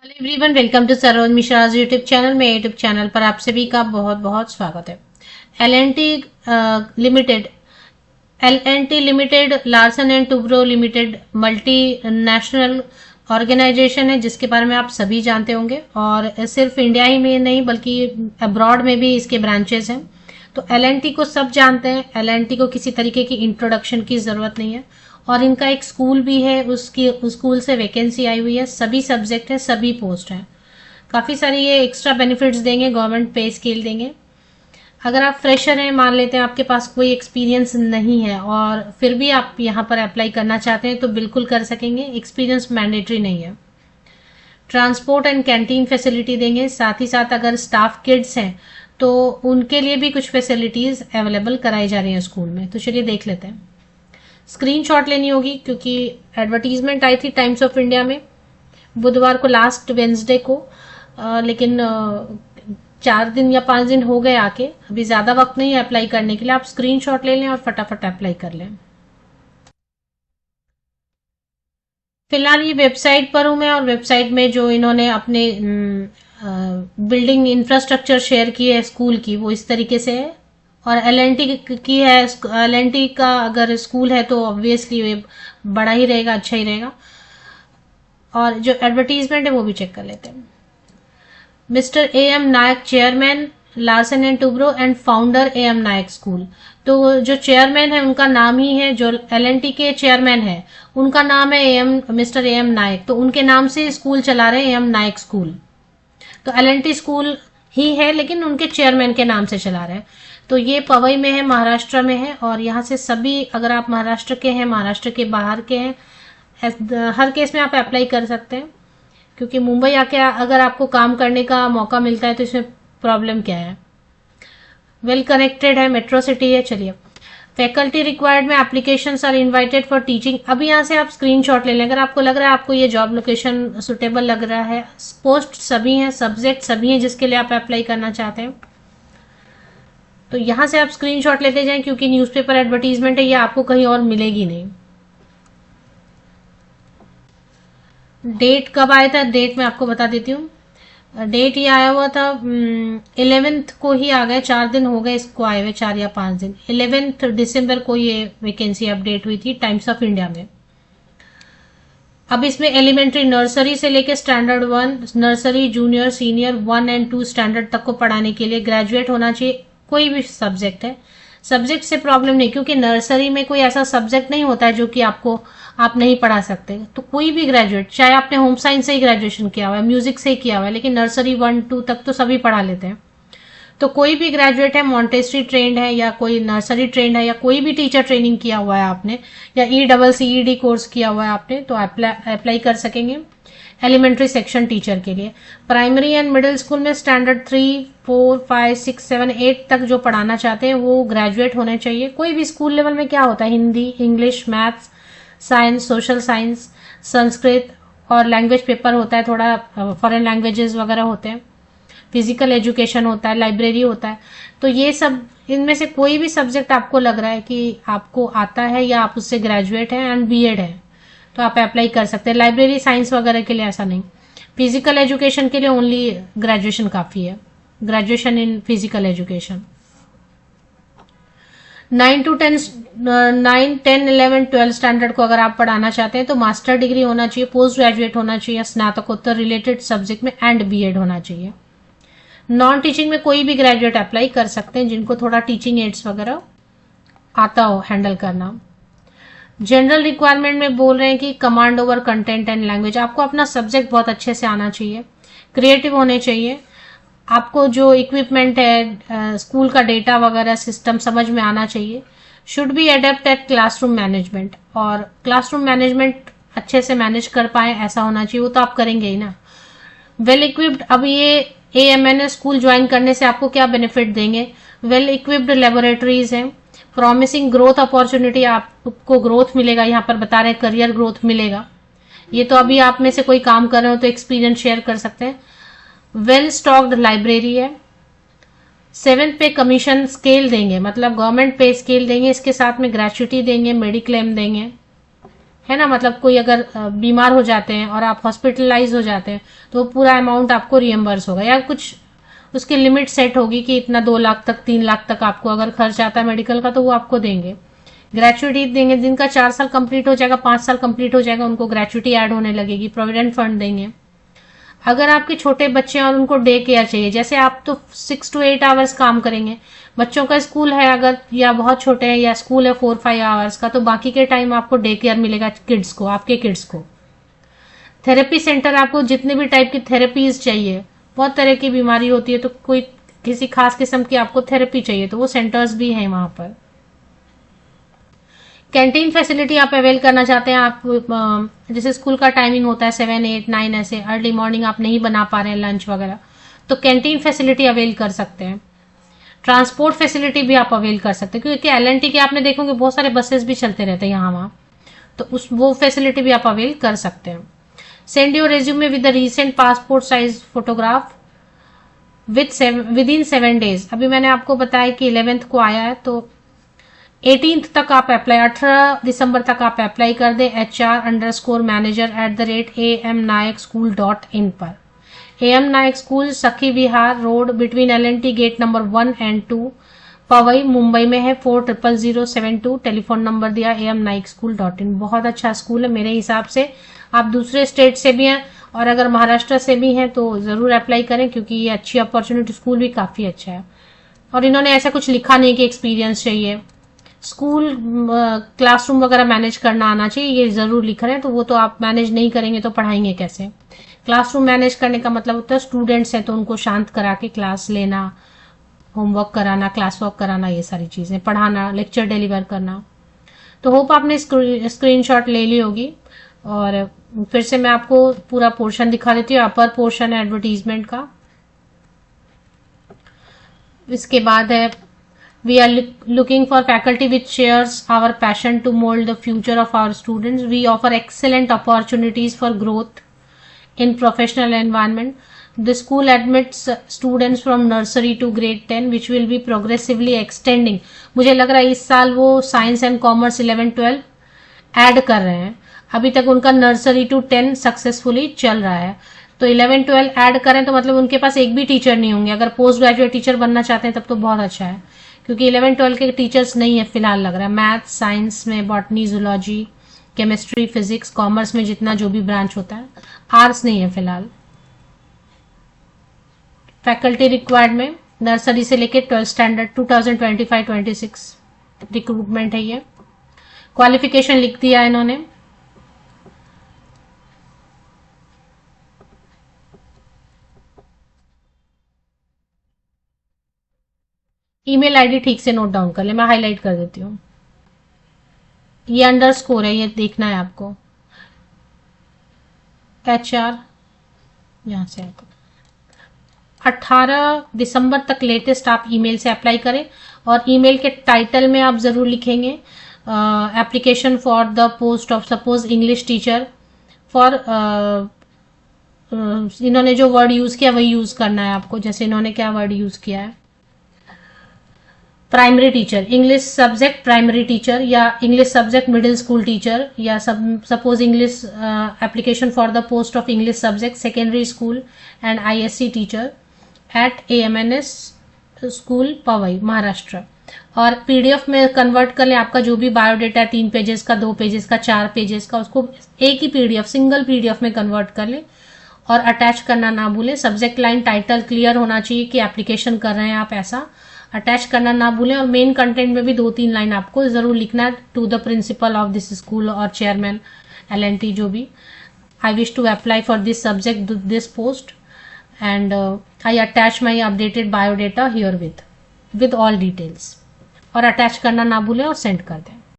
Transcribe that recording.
Hello everyone, welcome to Saroj Mishra's YouTube channel. में YouTube channel पर आप सभी का बहुत बहुत स्वागत है। L N T limited Larsen and Toubro limited multi national organisation है, जिसके बारे में आप सभी जानते होंगे। और सिर्फ इंडिया ही में नहीं बल्कि अब्रॉड में भी इसके ब्रांचेस हैं। तो एल एन टी को सब जानते हैं। एल एन टी को किसी तरीके की इंट्रोडक्शन की जरूरत नहीं है। और इनका एक स्कूल भी है, उसकी उस स्कूल से वैकेंसी आई हुई है। सभी सब्जेक्ट है, सभी पोस्ट हैं। काफी सारी ये एक्स्ट्रा बेनिफिट्स देंगे, गवर्नमेंट पे स्केल देंगे। अगर आप फ्रेशर हैं, मान लेते हैं आपके पास कोई एक्सपीरियंस नहीं है और फिर भी आप यहाँ पर अप्लाई करना चाहते हैं तो बिल्कुल कर सकेंगे। एक्सपीरियंस मैंडेटरी नहीं है। ट्रांसपोर्ट एंड कैंटीन फैसिलिटी देंगे। साथ ही साथ अगर स्टाफ किड्स हैं तो उनके लिए भी कुछ फैसिलिटीज अवेलेबल कराई जा रही हैं स्कूल में। तो चलिए देख लेते हैं। स्क्रीनशॉट लेनी होगी क्योंकि एडवर्टीजमेंट आई थी टाइम्स ऑफ इंडिया में बुधवार को, लास्ट वेंसडे को। लेकिन 4 दिन या 5 दिन हो गए आके। अभी ज्यादा वक्त नहीं है अप्लाई करने के लिए। आप स्क्रीनशॉट ले लें और फटाफट अप्लाई कर लें। फिलहाल ये वेबसाइट पर हूं मैं, और वेबसाइट में जो इन्होंने अपने बिल्डिंग इंफ्रास्ट्रक्चर शेयर की है स्कूल की, वो इस तरीके से है। और एल एन टी की है। एल एन टी का अगर स्कूल है तो ऑब्वियसली ये बड़ा ही रहेगा, अच्छा ही रहेगा। और जो एडवर्टीजमेंट है वो भी चेक कर लेते हैं। Mister A M Naik, chairman Larsen and Toubro and founder A M Naik school. तो जो चेयरमैन है उनका नाम ही है, जो एल एन टी के चेयरमैन है उनका नाम है मिस्टर ए एम नायक। तो उनके नाम से स्कूल चला रहे हैं, ए एम नायक स्कूल। तो एल एन टी स्कूल ही है लेकिन उनके चेयरमैन के नाम से चला रहे हैं। तो ये पवई में है, महाराष्ट्र में है। और यहाँ से सभी, अगर आप महाराष्ट्र के हैं, महाराष्ट्र के बाहर के हैं, हर केस में आप अप्लाई कर सकते हैं। क्योंकि मुंबई आके अगर आपको काम करने का मौका मिलता है तो इसमें प्रॉब्लम क्या है। वेल कनेक्टेड है, मेट्रो सिटी है। चलिए, फैकल्टी रिक्वायर्ड में applications are invited for teaching. अभी यहाँ से आप स्क्रीनशॉट ले लें अगर आपको लग रहा है आपको ये जॉब लोकेशन सुटेबल लग रहा है। पोस्ट सभी हैं, सब्जेक्ट सभी हैं जिसके लिए आप अप्लाई करना चाहते हैं। तो यहां से आप स्क्रीनशॉट लेते जाएं क्योंकि न्यूज़पेपर एडवर्टीजमेंट है, ये आपको कहीं और मिलेगी नहीं। डेट कब आया था, डेट मैं आपको बता देती हूँ। डेट ये आया हुआ था 11th को ही आ गए। 4 दिन हो गए इसको आए हुए, 4 या 5 दिन। 11 दिसंबर को ये वैकेंसी अपडेट हुई थी टाइम्स ऑफ इंडिया में। अब इसमें एलिमेंट्री नर्सरी से लेकर स्टैंडर्ड 1, नर्सरी जूनियर सीनियर 1 और 2 स्टैंडर्ड तक को पढ़ाने के लिए ग्रेजुएट होना चाहिए। कोई भी सब्जेक्ट है, सब्जेक्ट से प्रॉब्लम नहीं, क्योंकि नर्सरी में कोई ऐसा सब्जेक्ट नहीं होता है जो कि आप नहीं पढ़ा सकते। तो कोई भी ग्रेजुएट, चाहे आपने होम साइंस से ही ग्रेजुएशन किया हुआ है, म्यूजिक से ही किया हुआ है, लेकिन नर्सरी 1-2 तक तो सभी पढ़ा लेते हैं। तो कोई भी ग्रेजुएट है, मॉन्टेसरी ट्रेंड है या कोई नर्सरी ट्रेंड है या कोई भी टीचर ट्रेनिंग किया हुआ है आपने, या ECCED कोर्स किया हुआ है आपने, तो अप्लाई कर सकेंगे एलिमेंट्री सेक्शन टीचर के लिए। प्राइमरी एंड मिडिल स्कूल में स्टैंडर्ड 3, 4, 5, 6, 7, 8 तक जो पढ़ाना चाहते हैं वो ग्रेजुएट होने चाहिए। कोई भी स्कूल लेवल में क्या होता है, Hindi, English, maths, science, social science, Sanskrit और लैंग्वेज पेपर होता है, थोड़ा फॉरेन लैंग्वेजेस वगैरह होते हैं, फिजिकल एजुकेशन होता है, लाइब्रेरी होता है। तो ये सब, इनमें से कोई भी सब्जेक्ट आपको लग रहा है कि आपको आता है या आप उससे ग्रेजुएट हैं एंड बीएड है तो आप अप्लाई कर सकते हैं। लाइब्रेरी साइंस वगैरह के लिए ऐसा नहीं। फिजिकल एजुकेशन के लिए ओनली ग्रेजुएशन काफी है, graduation in physical education. 9 to 10, 9, 10, 11, 12 standard को अगर आप पढ़ाना चाहते हैं तो मास्टर डिग्री होना चाहिए, पोस्ट ग्रेजुएट होना चाहिए, स्नातकोत्तर रिलेटेड सब्जेक्ट में एंड बीएड होना चाहिए। नॉन टीचिंग में कोई भी ग्रेजुएट अप्लाई कर सकते हैं जिनको थोड़ा टीचिंग एड्स वगैरह आता हो हैंडल करना। जनरल रिक्वायरमेंट में बोल रहे हैं कि command over content and language. आपको अपना सब्जेक्ट बहुत अच्छे से आना चाहिए, क्रिएटिव होने चाहिए, आपको जो इक्विपमेंट है, स्कूल का डेटा वगैरह सिस्टम समझ में आना चाहिए। Should be adept at classroom management, और क्लासरूम मैनेजमेंट अच्छे से मैनेज कर पाए ऐसा होना चाहिए। वो तो आप करेंगे ही ना। वेल इक्विप्ड, अब ये AMNS स्कूल ज्वाइन करने से आपको क्या बेनिफिट देंगे। वेल इक्विप्ड लेबोरेटरीज हैं, प्रॉमिसिंग ग्रोथ अपॉर्चुनिटी, आपको ग्रोथ मिलेगा, यहाँ पर बता रहे हैं करियर ग्रोथ मिलेगा। ये तो अभी आप में से कोई काम कर रहे हो तो एक्सपीरियंस शेयर कर सकते हैं। वेल स्टॉक्ड लाइब्रेरी है। 7th पे कमीशन स्केल देंगे, मतलब गवर्नमेंट पे स्केल देंगे, इसके साथ में ग्रेच्युटी देंगे, मेडिक्लेम देंगे। है ना, मतलब कोई अगर बीमार हो जाते हैं और आप हॉस्पिटलाइज हो जाते हैं तो पूरा अमाउंट आपको रियम्बर्स होगा, या कुछ उसकी लिमिट सेट होगी कि इतना 2 लाख तक 3 लाख तक आपको अगर खर्च आता है मेडिकल का तो वो आपको देंगे। ग्रेचुइटी देंगे, जिनका 4 साल कंप्लीट हो जाएगा, 5 साल कंप्लीट हो जाएगा, उनको ग्रेचुइटी ऐड होने लगेगी। प्रोविडेंट फंड देंगे। अगर आपके छोटे बच्चे हैं और उनको डे केयर चाहिए, जैसे आप तो 6 to 8 आवर्स काम करेंगे, बच्चों का स्कूल है अगर, या बहुत छोटे हैं या स्कूल है 4-5 आवर्स का, तो बाकी के टाइम आपको डे केयर मिलेगा किड्स को, आपके किड्स को। थेरेपी सेंटर, आपको जितने भी टाइप की थेरेपीज चाहिए, बहुत तरह की बीमारी होती है तो कोई किसी खास किस्म की आपको थेरेपी चाहिए तो वो सेंटर्स भी हैं वहां पर। कैंटीन फैसिलिटी आप अवेल करना चाहते हैं, आप जैसे स्कूल का टाइमिंग होता है 7, 8, 9 ऐसे, अर्ली मॉर्निंग आप नहीं बना पा रहे हैं लंच वगैरह, तो कैंटीन फैसिलिटी अवेल कर सकते हैं। ट्रांसपोर्ट फैसिलिटी भी आप अवेल कर सकते हैं, क्योंकि LNT के आपने देखोगे बहुत सारे बसेस भी चलते रहते हैं यहाँ वहाँ, तो वो फैसिलिटी भी आप अवेल कर सकते हैं। Send your resume with the recent passport size photograph with in 7 days। अभी मैंने आपको बताया कि 11th को आया है, तो 18th तक आप अप्लाई, 18 दिसंबर तक आप अप्लाई कर दें HR_manager@amnayakschool.in पर। AM Nayak school Sakhi Vihar road between LNT gate number 1 and 2 Powai Mumbai में है। 400072 टेलीफोन नंबर दिया amnayakschool.in। बहुत अच्छा स्कूल है मेरे हिसाब से। आप दूसरे स्टेट से भी हैं और अगर महाराष्ट्र से भी हैं तो जरूर अप्लाई करें, क्योंकि ये अच्छी अपॉर्चुनिटी, स्कूल भी काफी अच्छा है। और इन्होंने ऐसा कुछ लिखा नहीं कि एक्सपीरियंस चाहिए, स्कूल क्लासरूम वगैरह मैनेज करना आना चाहिए, ये जरूर लिख रहे हैं। तो वो तो आप मैनेज नहीं करेंगे तो पढ़ाएंगे कैसे। क्लासरूम मैनेज करने का मतलब होता है स्टूडेंट्स हैं तो उनको शांत करा के क्लास लेना, होमवर्क कराना, क्लास वर्क कराना, ये सारी चीजें, पढ़ाना, लेक्चर डिलीवर करना। तो होप आपने स्क्रीनशॉट ले ली होगी। और फिर से मैं आपको पूरा पोर्शन दिखा देती हूँ। अपर पोर्शन है एडवर्टीजमेंट का। इसके बाद है We are looking for faculty which shares our passion to mold the future of our students. We offer excellent opportunities for growth in professional environment. The school admits students from nursery to grade 10 which will be progressively extending. मुझे लग रहा है इस साल वो science and commerce 11-12 add कर रहे हैं। अभी तक उनका नर्सरी टू 10 सक्सेसफुली चल रहा है, तो 11-12 ऐड करें तो मतलब उनके पास एक भी टीचर नहीं होंगे। अगर पोस्ट ग्रेजुएट टीचर बनना चाहते हैं तब तो बहुत अच्छा है, क्योंकि 11-12 के टीचर्स नहीं है फिलहाल लग रहा है। मैथ, साइंस में botany, zoology, chemistry, physics, commerce में जितना जो भी ब्रांच होता है, आर्ट्स नहीं है फिलहाल। फैकल्टी रिक्वायर्ड में नर्सरी से लेकर 12th स्टैंडर्ड 2025-26 रिक्रूटमेंट है ये। क्वालिफिकेशन लिख दिया इन्होंने। ईमेल आईडी ठीक से नोट डाउन कर ले, मैं हाईलाइट कर देती हूँ। ये अंडरस्कोर है, ये देखना है आपको। HR यहां से 18 दिसंबर तक लेटेस्ट आप ईमेल से अप्लाई करें, और ईमेल के टाइटल में आप जरूर लिखेंगे application for the post of suppose English teacher for, इन्होंने जो वर्ड यूज किया वही यूज करना है आपको। जैसे इन्होंने क्या वर्ड यूज किया है, primary teacher, English subject primary teacher, या English subject middle school teacher, या suppose English application for the post of English subject secondary school and ISC teacher at AMNS school Powai Maharashtra. और PDF में convert कर लें। आपका जो भी बायोडेटा है 3 पेजेस का, 2 पेजेस का, 4 पेजेस का, उसको एक ही PDF सिंगल PDF में कन्वर्ट कर लें और अटैच करना ना भूलें। सब्जेक्ट लाइन टाइटल क्लियर होना चाहिए कि एप्लीकेशन कर रहे हैं आप, ऐसा अटैच करना ना भूलें। और मेन कंटेंट में भी 2-3 लाइन आपको जरूर लिखना है, to the principal of this school और चेयरमैन LNT जो भी, I wish to apply for this subject this post and I attach my updated biodata here with all details. और अटैच करना ना भूलें और सेंड कर दें।